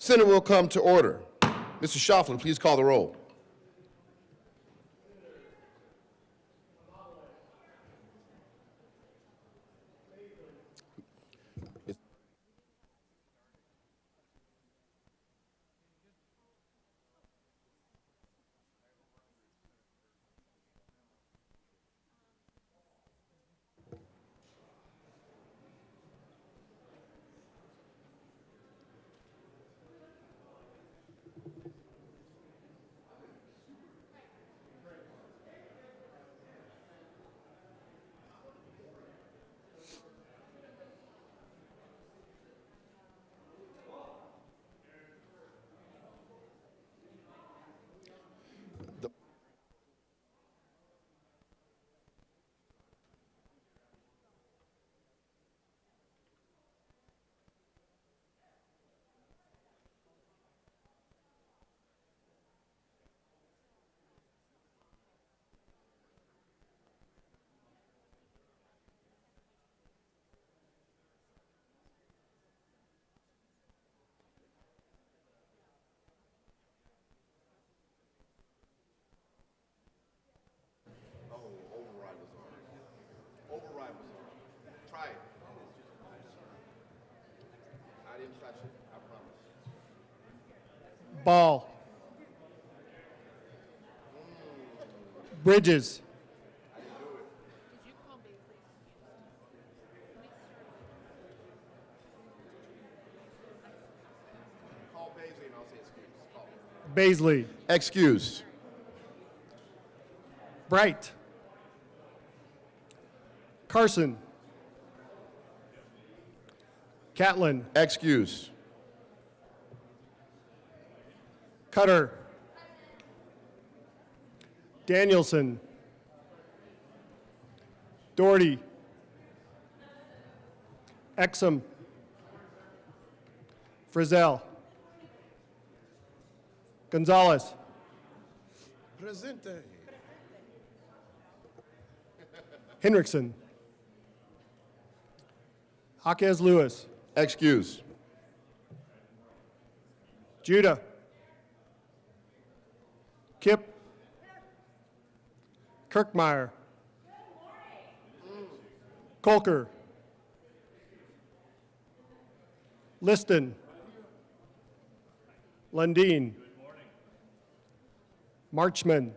Senate will come to order. Mr. Schauffele, please call the roll. Override was on. Try it. I didn't touch it, I promise. Ball. Bridges. Call Baisley and I'll say excuse. Call. Baisley. Excuse. Bright. Carson. Catlin. Excuse. Cutter. Danielson. Doherty. Exum. Frizzell. Gonzalez. Presente. Hendrickson. Jaquez Lewis. Excuse. Judah. Kip. Kirkmeyer. Colker. Liston. Lundeen. Marchman.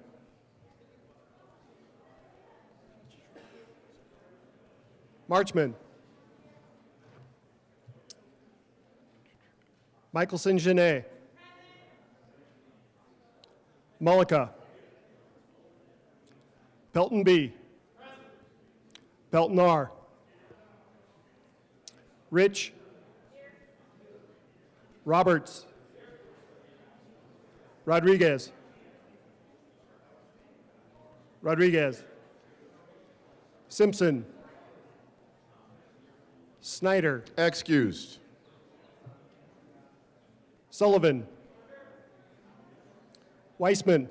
Marchman. Michelson Genet. Mullica. Pelton B. Pelton R. Rich. Roberts. Rodriguez. Rodriguez. Simpson. Snyder. Excused. Sullivan. Weissman.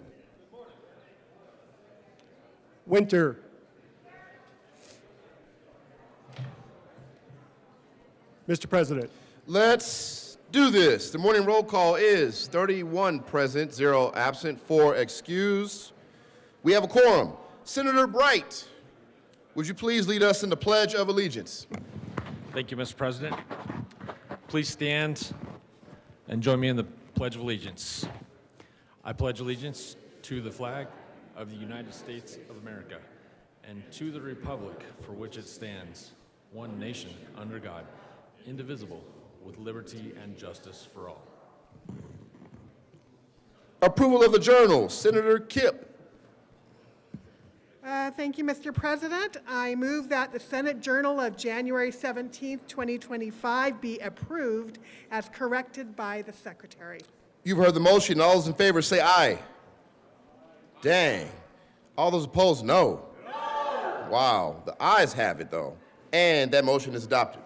Winter. Mr. President. Let's do this. The morning roll call is 31 present, 0 absent, 4 excused. We have a quorum. Senator Bright, would you please lead us in the Pledge of Allegiance? Thank you, Mr. President. Please stand and join me in the Pledge of Allegiance. I pledge allegiance to the flag of the United States of America and to the republic for which it stands, one nation under God, indivisible, with liberty and justice for all. Approval of the journal. Senator Kipp. Thank you, Mr. President. I move that the Senate Journal of January 17th, 2025 be approved as corrected by the Secretary. You've heard the motion. All those in favor say aye. Dang. All those opposed, no. Wow. The ayes have it, though. And that motion is adopted.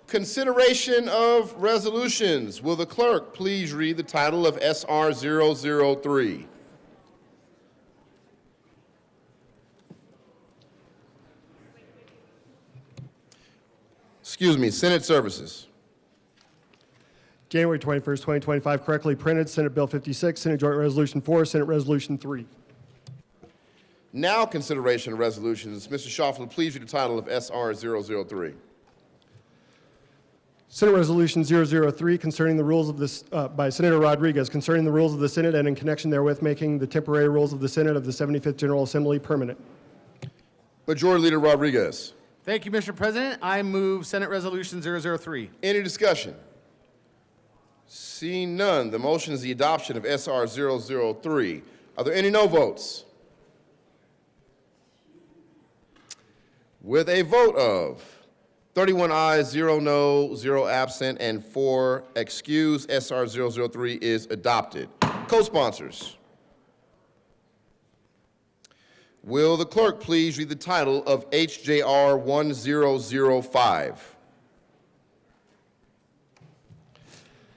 Consideration of resolutions. Will the clerk please read the title of SR 003? Excuse me, Senate Services. January 21st, 2025, correctly printed, Senate Bill 56, Senate Joint Resolution 4, Senate Resolution 3. Now consideration of resolutions. Mr. Schauffele, please read the title of SR 003. Senate Resolution 003 concerning the rules of this, by Senator Rodriguez, concerning the rules of the Senate and in connection therewith making the temporary rules of the Senate of the 75th General Assembly permanent. Majority Leader Rodriguez. Thank you, Mr. President. I move Senate Resolution 003. Any discussion? Seeing none, the motion is the adoption of SR 003. Are there any no votes? With a vote of 31 ayes, 0 no, 0 absent, and 4 excused, SR 003 is adopted. Co-sponsors. Will the clerk please read the title of HJR 1005?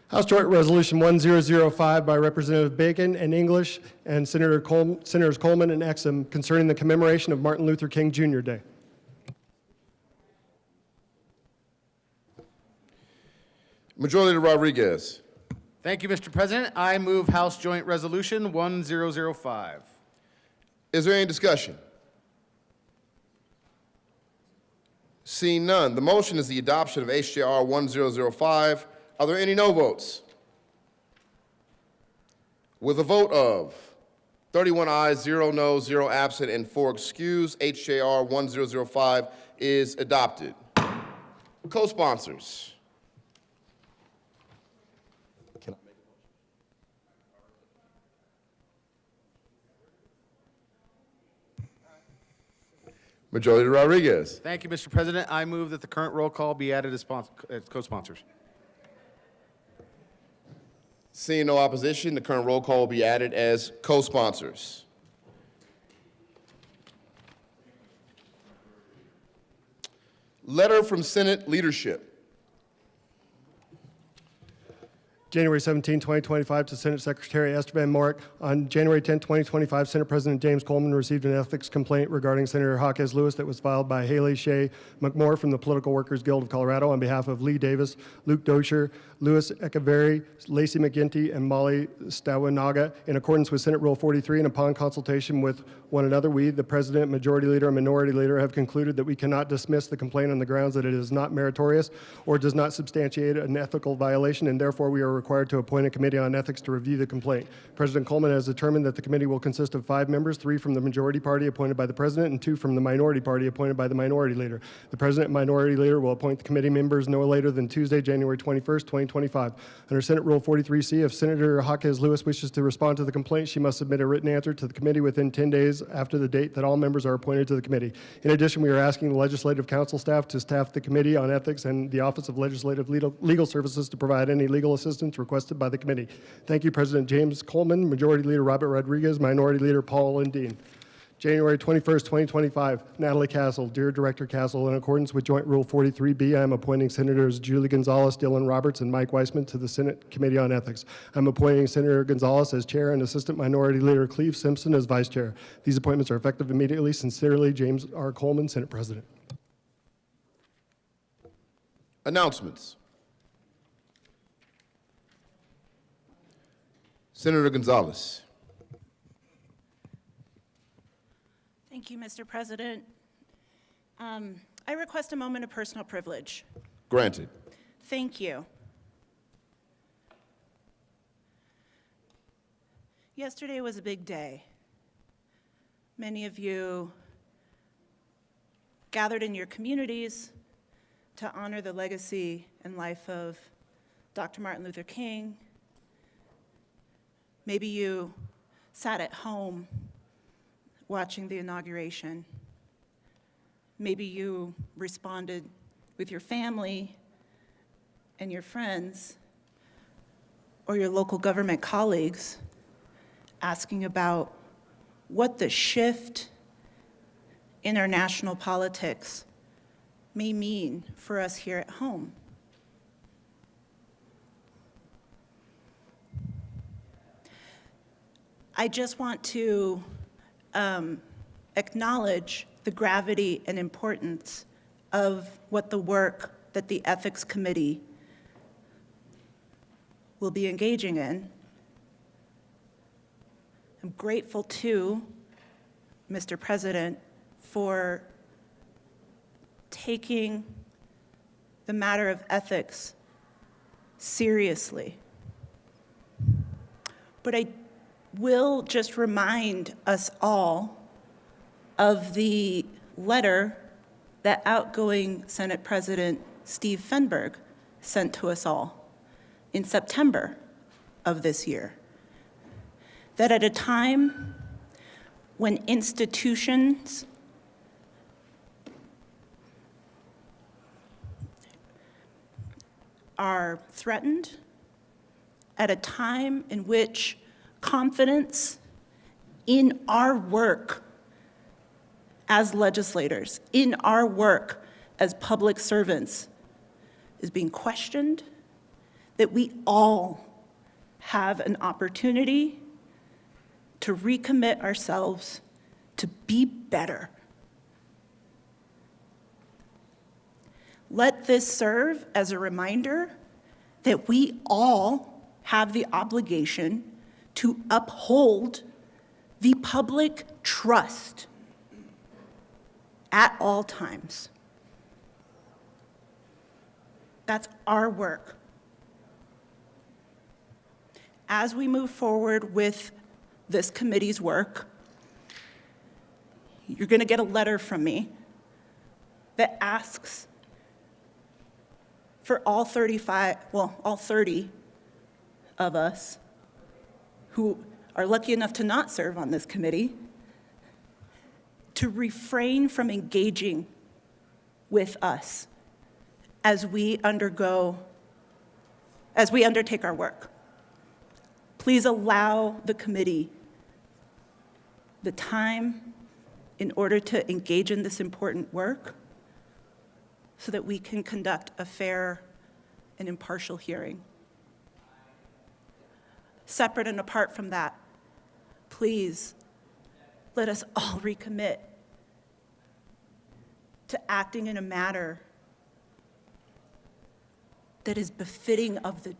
House Joint Resolution 1005 by Representative Bacon and English and Senators Coleman and Exum concerning the commemoration of Martin Luther King Jr. Day. Majority Leader Rodriguez. Thank you, Mr. President. I move House Joint Resolution 1005. Is there any discussion? Seeing none, the motion is the adoption of HJR 1005. Are there any no votes? With a vote of 31 ayes, 0 no, 0 absent, and 4 excused, HJR 1005 is adopted. Co-sponsors. Majority Leader Rodriguez. Thank you, Mr. President. I move that the current roll call be added as co-sponsors. Seeing no opposition, the current roll call will be added as co-sponsors. Letter from Senate leadership. January 17, 2025, to Senate Secretary Esther Van Morik. On January 10, 2025, Senate President James Coleman received an ethics complaint regarding Senator Jaquez Lewis that was filed by Haley Shea McMore from the Political Workers Guild of Colorado on behalf of Lee Davis, Luke Dozier, Louis Echeverry, Lacey McGinty, and Molly Stawanaga. In accordance with Senate Rule 43 and upon consultation with one another, we, the President, Majority Leader, and Minority Leader, have concluded that we cannot dismiss the complaint on the grounds that it is not meritorious or does not substantiate an ethical violation, and therefore we are required to appoint a committee on ethics to review the complaint. President Coleman has determined that the committee will consist of 5 members, 3 from the majority party appointed by the president and 2 from the minority party appointed by the minority leader. The president and minority leader will appoint the committee members no later than Tuesday, January 21st, 2025. Under Senate Rule 43C, if Senator Jaquez Lewis wishes to respond to the complaint, she must submit a written answer to the committee within 10 days after the date that all members are appointed to the committee. In addition, we are asking the Legislative Council staff to staff the Committee on Ethics and the Office of Legislative Legal Services to provide any legal assistance requested by the committee. Thank you, President James Coleman, Majority Leader Robert Rodriguez, Minority Leader Paul Lundeen. January 21st, 2025, Natalie Castle. Dear Director Castle, in accordance with Joint Rule 43B, I am appointing Senators Julie Gonzalez, Dylan Roberts, and Mike Weissman to the Senate Committee on Ethics. I'm appointing Senator Gonzalez as Chair and Assistant Minority Leader Cleve Simpson as Vice Chair. These appointments are effective immediately. Sincerely, James R. Coleman, Senate President. Announcements. Senator Gonzalez. Thank you, Mr. President. I request a moment of personal privilege. Granted. Thank you. Yesterday was a big day. Many of you gathered in your communities to honor the legacy and life of Dr. Martin Luther King. Maybe you sat at home watching the inauguration. Maybe you responded with your family and your friends or your local government colleagues asking about what the shift in our national politics may mean for us here at home. I just want to acknowledge the gravity and importance of what the work that the Ethics Committee will be engaging in. I'm grateful to Mr. President for taking the matter of ethics seriously. But I will just remind us all of the letter that outgoing Senate President Steve Fenberg sent to us all in September of this year. That at a time when institutions are threatened, at a time in which confidence in our work as legislators, in our work as public servants, is being questioned, that we all have an opportunity to recommit ourselves to be better. Let this serve as a reminder that we all have the obligation to uphold the public trust at all times. That's our work. As we move forward with this committee's work, you're going to get a letter from me that asks for all 30 of us who are lucky enough to not serve on this committee to refrain from engaging with us as we undertake our work. Please allow the committee the time in order to engage in this important work so that we can conduct a fair and impartial hearing. Separate and apart from that, please let us all recommit to acting in a manner that is befitting of the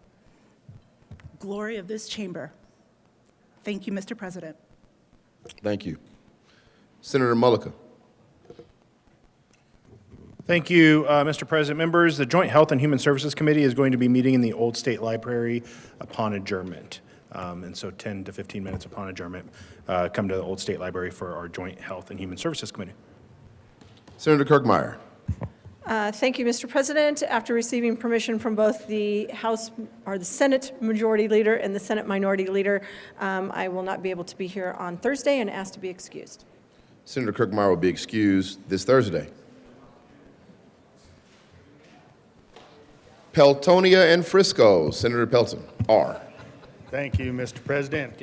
glory of this chamber. Thank you, Mr. President. Thank you. Senator Mullica. Thank you, Mr. President. Members, the Joint Health and Human Services Committee is going to be meeting in the Old State Library upon adjournment. And so 10 to 15 minutes upon adjournment, come to the Old State Library for our Joint Health and Human Services Committee. Senator Kirkmeyer. Thank you, Mr. President. After receiving permission from both the House, or the Senate Majority Leader and the Senate Minority Leader, I will not be able to be here on Thursday and ask to be excused. Senator Kirkmeyer will be excused this Thursday. Peltonia and Frisco. Senator Pelton, R. Thank you, Mr. President.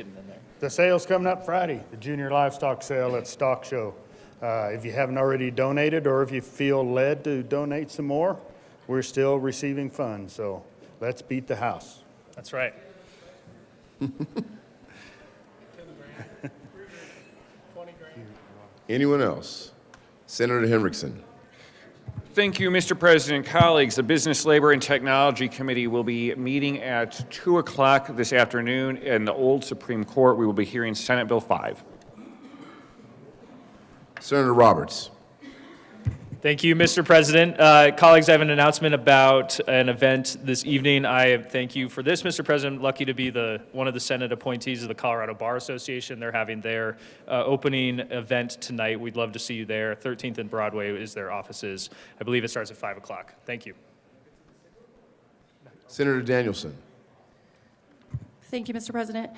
The sale's coming up Friday, the junior livestock sale at Stock Show. If you haven't already donated, or if you feel led to donate some more, we're still receiving funds, so let's beat the house. That's right. Anyone else? Senator Henriksen. Thank you, Mr. President. Colleagues, the Business, Labor, and Technology Committee will be meeting at 2 o'clock this afternoon in the Old Supreme Court. We will be hearing Senate Bill 5. Senator Roberts. Thank you, Mr. President. Colleagues, I have an announcement about an event this evening. I thank you for this, Mr. President. Lucky to be one of the Senate appointees of the Colorado Bar Association. They're having their opening event tonight. We'd love to see you there. 13th and Broadway is their offices. I believe it starts at 5 o'clock. Thank you. Senator Danielson. Thank you, Mr. President.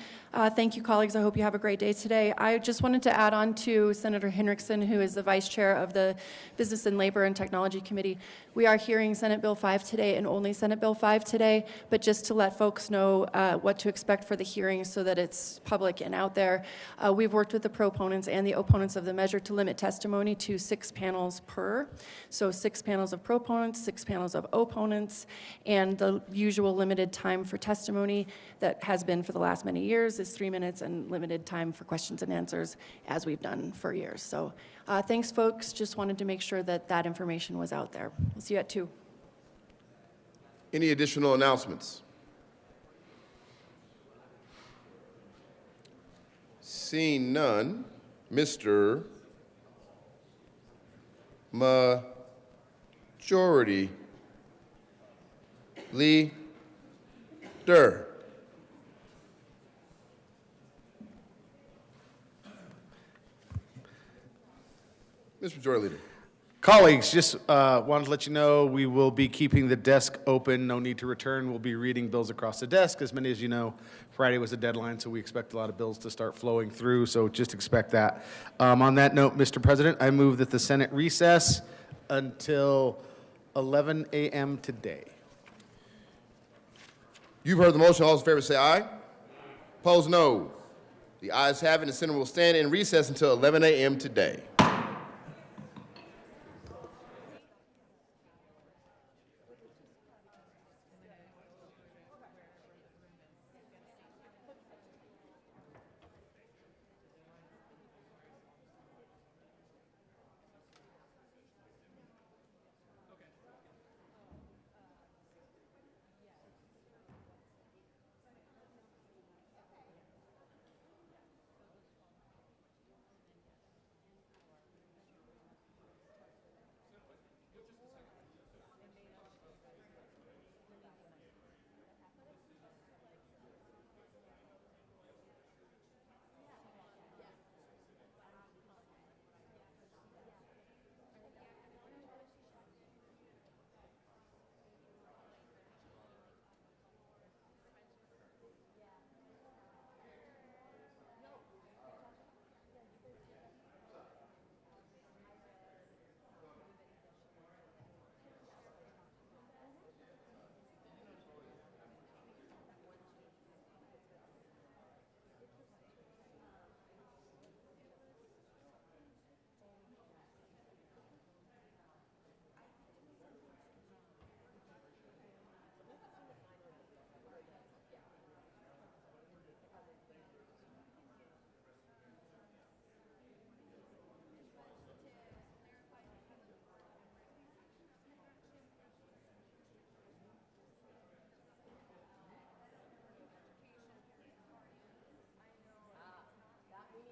Thank you, colleagues. I hope you have a great day today. I just wanted to add on to Senator Henriksen, who is the Vice Chair of the Business and Labor and Technology Committee. We are hearing Senate Bill 5 today and only Senate Bill 5 today, but just to let folks know what to expect for the hearing so that it's public and out there. We've worked with the proponents and the opponents of the measure to limit testimony to 6 panels per. So 6 panels of proponents, 6 panels of opponents, and the usual limited time for testimony that has been for the last many years is 3 minutes, and limited time for questions and answers as we've done for years. So thanks, folks. Just wanted to make sure that that information was out there. We'll see you at 2. Any additional announcements? Seeing none, Mr. Majority Leader. Mr. Majority Leader. Colleagues, just wanted to let you know we will be keeping the desk open. No need to return. We'll be reading bills across the desk. As many as you know, Friday was a deadline, so we expect a lot of bills to start flowing through, so just expect that. On that note, Mr. President, I move that the Senate recess until 11 a.m. today. You've heard the motion. All those in favor say aye. Opposed, no. The ayes have it. The Senate will stand in recess until 11 a.m. today.